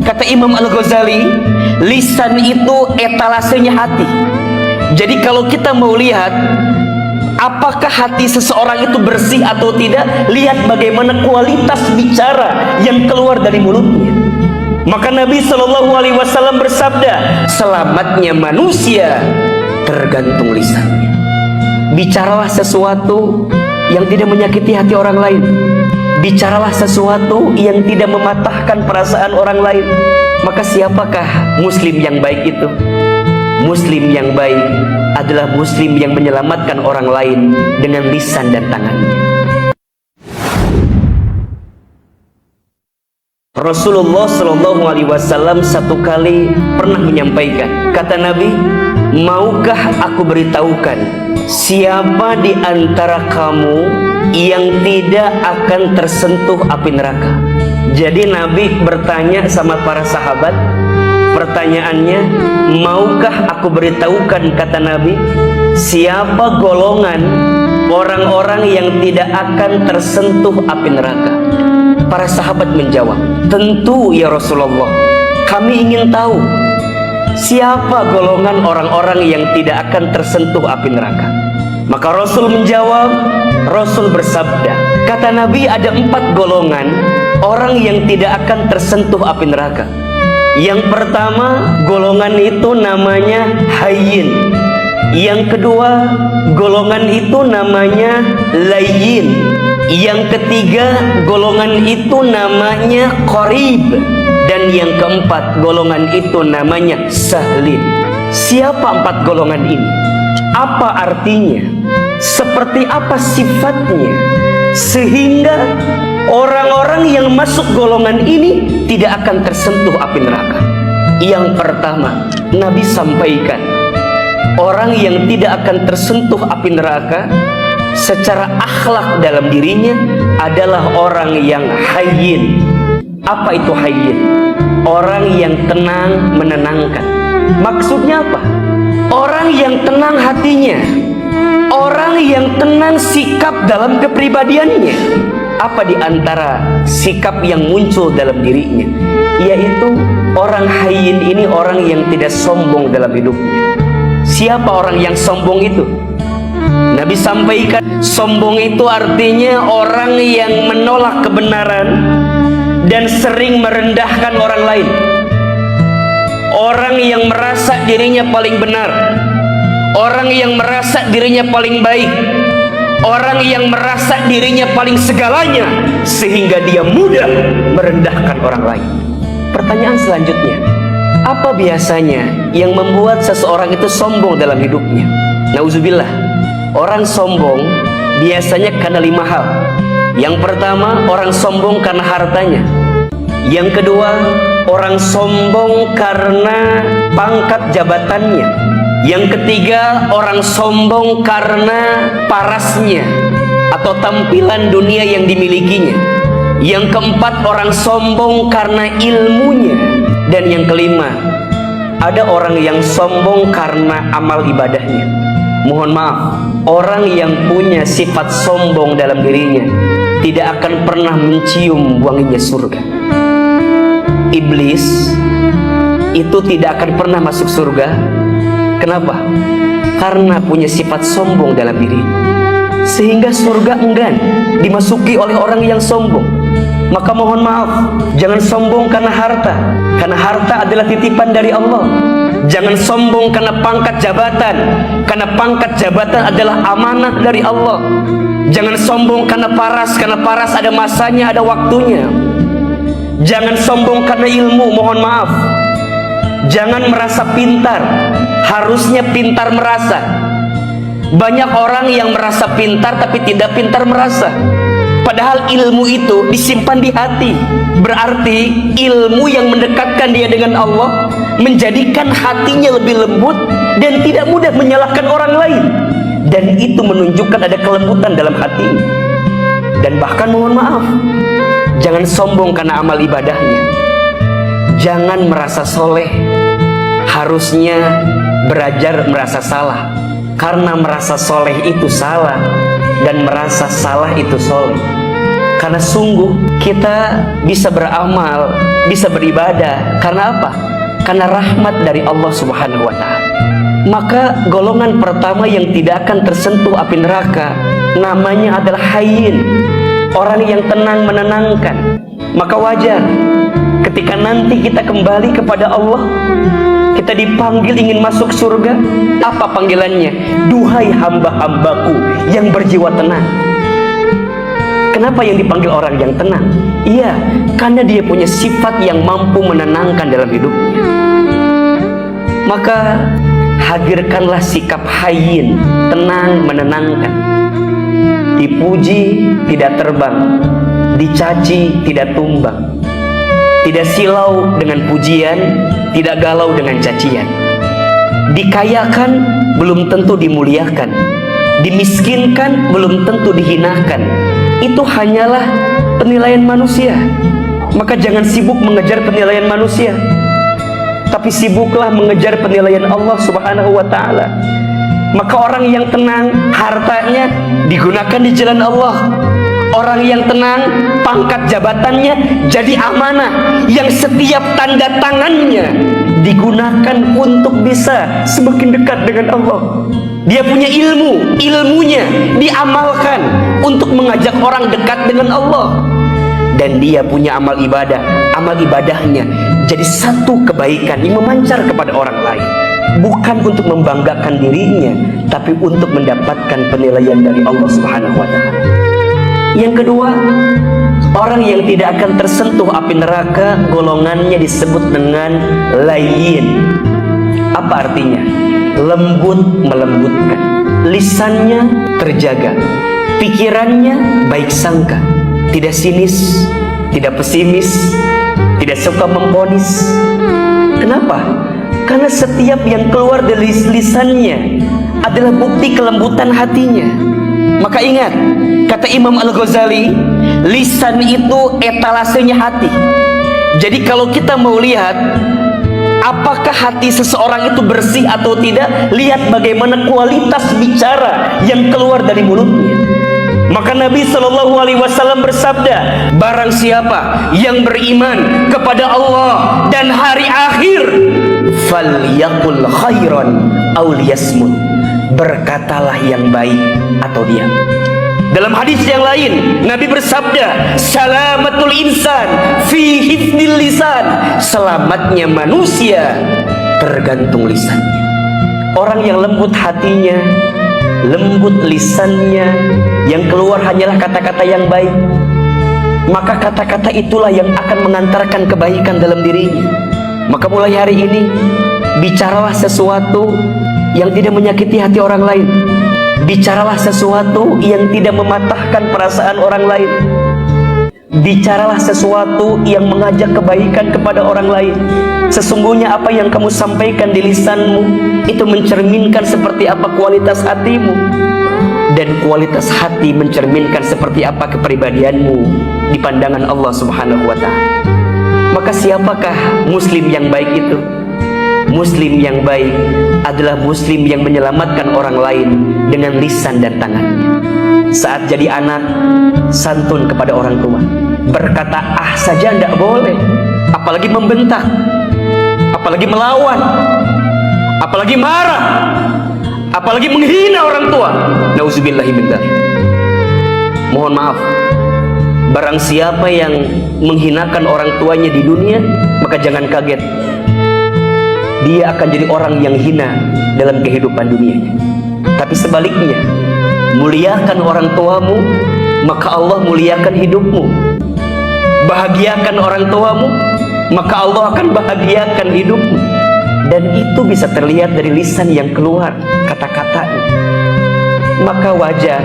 Kata Imam Al-Ghazali, lisan itu etalasenya hati. Jadi kalau kita mau lihat apakah hati seseorang itu bersih atau tidak, lihat bagaimana kualitas bicara yang keluar dari mulutnya. Maka Nabi Shallallahu Alaihi Wasallam bersabda, selamatnya manusia tergantung lisannya. Bicaralah sesuatu yang tidak menyakiti hati orang lain. Bicaralah sesuatu yang tidak mematahkan perasaan orang lain. Maka siapakah muslim yang baik itu? Muslim yang baik adalah muslim yang menyelamatkan orang lain dengan lisan dan tangannya. Rasulullah Shallallahu Alaihi Wasallam satu kali pernah menyampaikan, kata Nabi, maukah aku beritahukan siapa di antara kamu yang tidak akan tersentuh api neraka? Jadi Nabi bertanya sama para sahabat, pertanyaannya, maukah aku beritahukan, kata Nabi, siapa golongan orang-orang yang tidak akan tersentuh api neraka? Para sahabat menjawab, tentu ya Rasulullah, kami ingin tahu siapa golongan orang-orang yang tidak akan tersentuh api neraka. Maka Rasul menjawab, Rasul bersabda, kata Nabi, ada 4 golongan orang yang tidak akan tersentuh api neraka. Yang pertama, golongan itu namanya hayyin. Yang kedua, golongan itu namanya layyin. Yang ketiga, golongan itu namanya qarib. Dan yang keempat, golongan itu namanya sahlin. Siapa 4 golongan ini? Apa artinya? Seperti apa sifatnya? Sehingga orang-orang yang masuk golongan ini tidak akan tersentuh api neraka. Yang pertama, Nabi sampaikan, orang yang tidak akan tersentuh api neraka secara akhlak dalam dirinya adalah orang yang hayyin. Apa itu hayyin? Orang yang tenang, menenangkan. Maksudnya apa? Orang yang tenang hatinya, orang yang tenang sikap dalam kepribadiannya. Apa di antara sikap yang muncul dalam dirinya? Yaitu orang hayyin ini orang yang tidak sombong dalam hidupnya. Siapa orang yang sombong itu? Nabi sampaikan, sombong itu artinya orang yang menolak kebenaran dan sering merendahkan orang lain. Orang yang merasa dirinya paling benar, orang yang merasa dirinya paling baik, orang yang merasa dirinya paling segalanya, sehingga dia mudah merendahkan orang lain. Pertanyaan selanjutnya, apa biasanya yang membuat seseorang itu sombong dalam hidupnya? Nauzubillah, orang sombong biasanya karena 5 hal. Yang pertama, orang sombong karena hartanya. Yang kedua, orang sombong karena pangkat jabatannya. Yang ketiga, orang sombong karena parasnya atau tampilan dunia yang dimilikinya. Yang keempat, orang sombong karena ilmunya. Dan yang kelima, ada orang yang sombong karena amal ibadahnya. Mohon maaf, orang yang punya sifat sombong dalam dirinya tidak akan pernah mencium wanginya surga. Iblis itu tidak akan pernah masuk surga. Kenapa? Karena punya sifat sombong dalam diri, sehingga surga enggan dimasuki oleh orang yang sombong. Maka mohon maaf, jangan sombong karena harta, karena harta adalah titipan dari Allah. Jangan sombong karena pangkat jabatan, karena pangkat jabatan adalah amanah dari Allah. Jangan sombong karena paras ada masanya, ada waktunya. Jangan sombong karena ilmu, mohon maaf. Jangan merasa pintar, harusnya pintar merasa. Banyak orang yang merasa pintar tapi tidak pintar merasa. Padahal ilmu itu disimpan di hati. Berarti ilmu yang mendekatkan dia dengan Allah, menjadikan hatinya lebih lembut dan tidak mudah menyalahkan orang lain. Dan itu menunjukkan ada kelembutan dalam hatinya. Dan bahkan mohon maaf, jangan sombong karena amal ibadahnya. Jangan merasa soleh, harusnya belajar merasa salah. Karena merasa soleh itu salah dan merasa salah itu soleh. Karena sungguh kita bisa beramal, bisa beribadah. Karena apa? Karena rahmat dari Allah Subhanahu wa Ta'ala. Maka golongan pertama yang tidak akan tersentuh api neraka namanya adalah hayyin, orang yang tenang menenangkan. Maka wajar ketika nanti kita kembali kepada Allah, kita dipanggil ingin masuk surga, apa panggilannya? Duhai hamba-hambaku yang berjiwa tenang. Kenapa yang dipanggil orang yang tenang? Iya, karena dia punya sifat yang mampu menenangkan dalam hidupnya. Maka hadirkanlah sikap hayyin, tenang, menenangkan. Dipuji tidak terbang, dicaci tidak tumbang, tidak silau dengan pujian, tidak galau dengan cacian. Dikayakan belum tentu dimuliakan, dimiskinkan belum tentu dihinakan. Itu hanyalah penilaian manusia. Maka jangan sibuk mengejar penilaian manusia, tapi sibuklah mengejar penilaian Allah Subhanahu wa Ta'ala. Maka orang yang tenang, hartanya digunakan di jalan Allah. Orang yang tenang, pangkat jabatannya jadi amanah yang setiap tanda tangannya digunakan untuk bisa semakin dekat dengan Allah. Dia punya ilmu, ilmunya diamalkan untuk mengajak orang dekat dengan Allah. Dan dia punya amal ibadah, amal ibadahnya jadi satu kebaikan yang memancar kepada orang lain. Bukan untuk membanggakan dirinya, tapi untuk mendapatkan penilaian dari Allah Subhanahu wa Ta'ala. Yang kedua, orang yang tidak akan tersentuh api neraka, golongannya disebut dengan layyin. Apa artinya? Lembut melembutkan. Lisannya terjaga, pikirannya baik sangka, tidak sinis, tidak pesimis, tidak suka memvonis. Kenapa? Karena setiap yang keluar dari lisannya adalah bukti kelembutan hatinya. Maka ingat, kata Imam Al-Ghazali, lisan itu etalasenya hati. Jadi kalau kita mau lihat apakah hati seseorang itu bersih atau tidak, lihat bagaimana kualitas bicara yang keluar dari mulutnya. Maka Nabi SAW bersabda, barang siapa yang beriman kepada Allah dan hari akhir, falyaqul khairan aw liyasmut, berkatalah yang baik atau diam. Dalam hadis yang lain, Nabi bersabda, salamatul insan fi hifdil lisan, selamatnya manusia tergantung lisannya. Orang yang lembut hatinya, lembut lisannya, yang keluar hanyalah kata-kata yang baik, maka kata-kata itulah yang akan mengantarkan kebaikan dalam dirinya. Maka mulai hari ini, bicaralah sesuatu yang tidak menyakiti hati orang lain. Bicaralah sesuatu yang tidak mematahkan perasaan orang lain. Bicaralah sesuatu yang mengajak kebaikan kepada orang lain. Sesungguhnya apa yang kamu sampaikan di lisanmu itu mencerminkan seperti apa kualitas hatimu, dan kualitas hati mencerminkan seperti apa kepribadianmu di pandangan Allah Subhanahu wa Ta'ala. Maka siapakah muslim yang baik itu? Muslim yang baik adalah muslim yang menyelamatkan orang lain dengan lisan dan tangannya. Saat jadi anak, santun kepada orang tua. Berkata ah saja tidak boleh, apalagi membentak, apalagi melawan, apalagi marah, apalagi menghina orang tua. Nauzubillahi min dzalik. Mohon maaf, barang siapa yang menghinakan orang tuanya di dunia, maka jangan kaget, dia akan jadi orang yang hina dalam kehidupan dunianya. Tapi sebaliknya, muliakan orang tuamu, maka Allah muliakan hidupmu. Bahagiakan orang tuamu, maka Allah akan bahagiakan hidupmu. Dan itu bisa terlihat dari lisan yang keluar, kata-katanya. Maka wajar,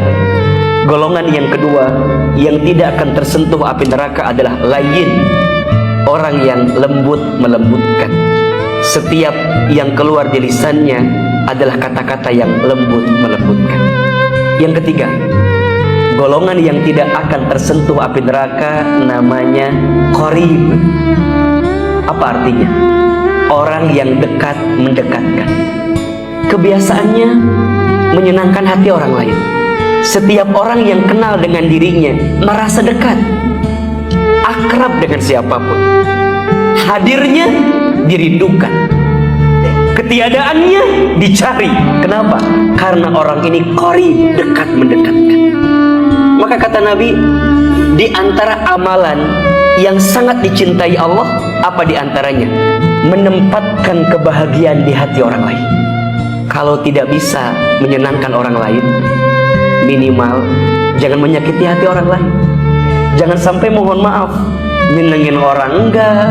golongan yang kedua yang tidak akan tersentuh api neraka adalah layyin, orang yang lembut melembutkan. Setiap yang keluar di lisannya adalah kata-kata yang lembut melembutkan. Yang ketiga, golongan yang tidak akan tersentuh api neraka namanya qarib. Apa artinya? Orang yang dekat mendekatkan. Kebiasaannya menyenangkan hati orang lain. Setiap orang yang kenal dengan dirinya merasa dekat, akrab dengan siapapun. Hadirnya dirindukan, ketiadaannya dicari. Kenapa? Karena orang ini qarib, dekat mendekatkan. Maka kata Nabi, di antara amalan yang sangat dicintai Allah, apa di antaranya? Menempatkan kebahagiaan di hati orang lain. Kalau tidak bisa menyenangkan orang lain, minimal jangan menyakiti hati orang lain. Jangan sampai mohon maaf, nyenengin orang enggak,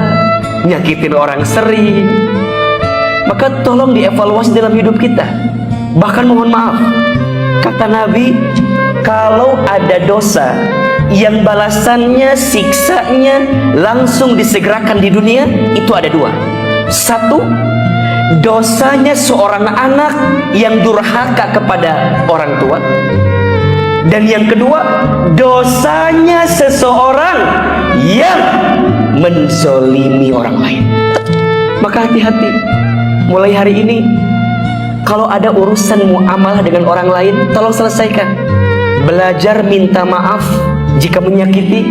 nyakitin orang sering. Maka tolong dievaluasi dalam hidup kita. Bahkan mohon maaf, kata Nabi, kalau ada dosa yang balasannya, siksanya langsung disegerakan di dunia, itu ada dua. Satu, dosanya seorang anak yang durhaka kepada orang tua. Dan yang kedua, dosanya seseorang yang menzolimi orang lain. Maka hati-hati, mulai hari ini kalau ada urusan muamalah dengan orang lain, tolong selesaikan. Belajar minta maaf jika menyakiti,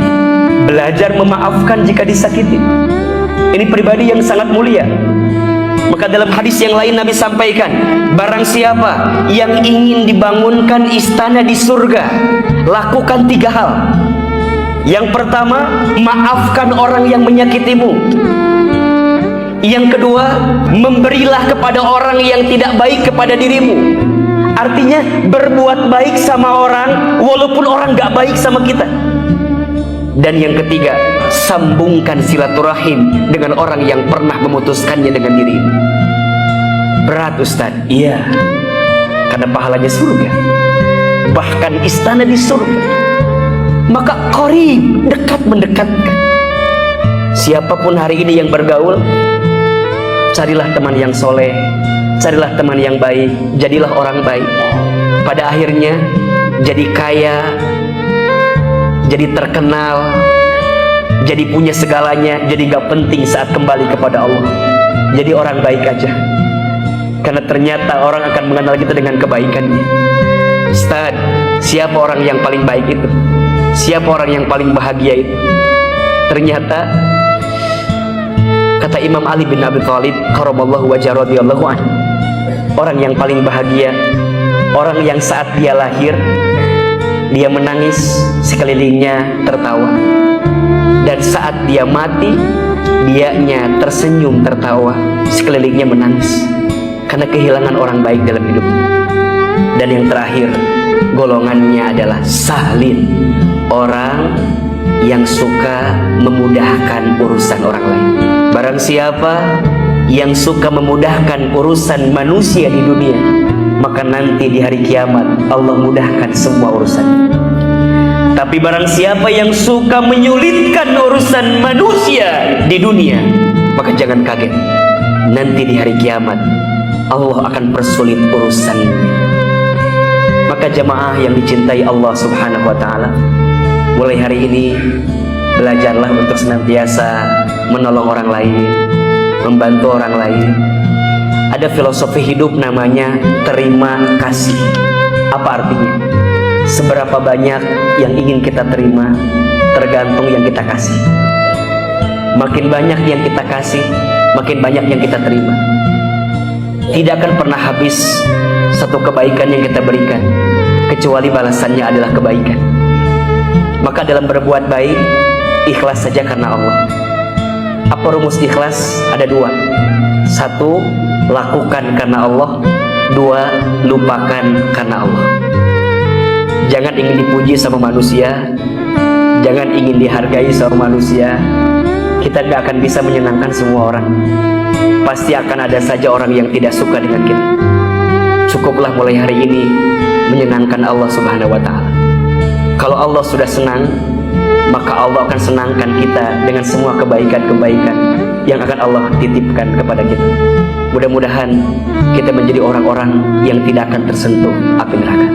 belajar memaafkan jika disakiti. Ini pribadi yang sangat mulia. Maka dalam hadis yang lain Nabi sampaikan, barang siapa yang ingin dibangunkan istana di surga, lakukan 3 hal. Yang pertama, maafkan orang yang menyakitimu. Yang kedua, memberilah kepada orang yang tidak baik kepada dirimu. Artinya berbuat baik sama orang walaupun orang gak baik sama kita. Dan yang ketiga, sambungkan silaturahim dengan orang yang pernah memutuskannya dengan dirimu. Berat Ustaz? Iya, karena pahalanya surga, bahkan istana di surga. Maka qarib, dekat mendekatkan. Siapapun hari ini yang bergaul, carilah teman yang soleh, carilah teman yang baik, jadilah orang baik. Pada akhirnya jadi kaya, jadi terkenal, jadi punya segalanya, jadi gak penting saat kembali kepada Allah. Jadi orang baik aja, karena ternyata orang akan mengenal kita dengan kebaikannya. Ustaz, siapa orang yang paling baik itu? Siapa orang yang paling bahagia itu? Ternyata kata Imam Ali bin Abi Thalib karamallahu wajhahu radhiyallahu anhu, orang yang paling bahagia, orang yang saat dia lahir dia menangis, sekelilingnya tertawa. Dan saat dia mati, dianya tersenyum tertawa, sekelilingnya menangis. Karena kehilangan orang baik dalam hidupnya. Dan yang terakhir, golongannya adalah sahlin, orang yang suka memudahkan urusan orang lain. Barang siapa yang suka memudahkan urusan manusia di dunia, maka nanti di hari kiamat Allah mudahkan semua urusan. Tapi barang siapa yang suka menyulitkan urusan manusia di dunia, maka jangan kaget, nanti di hari kiamat Allah akan persulit urusannya. Maka jamaah yang dicintai Allah Subhanahu wa ta'ala, mulai hari ini belajarlah untuk senantiasa menolong orang lain, membantu orang lain. Ada filosofi hidup namanya terima kasih. Apa artinya? Seberapa banyak yang ingin kita terima tergantung yang kita kasih. Makin banyak yang kita kasih, makin banyak yang kita terima. Tidak akan pernah habis satu kebaikan yang kita berikan kecuali balasannya adalah kebaikan. Maka dalam berbuat baik, ikhlas saja karena Allah. Apa rumus ikhlas? Ada 2. 1, lakukan karena Allah. 2, lupakan karena Allah. Jangan ingin dipuji sama manusia, jangan ingin dihargai sama manusia. Kita tidak akan bisa menyenangkan semua orang. Pasti akan ada saja orang yang tidak suka dengan kita. Cukuplah mulai hari ini menyenangkan Allah Subhanahu wa ta'ala. Kalau Allah sudah senang, maka Allah akan senangkan kita dengan semua kebaikan-kebaikan yang akan Allah titipkan kepada kita. Mudah-mudahan kita menjadi orang-orang yang tidak akan tersentuh api neraka.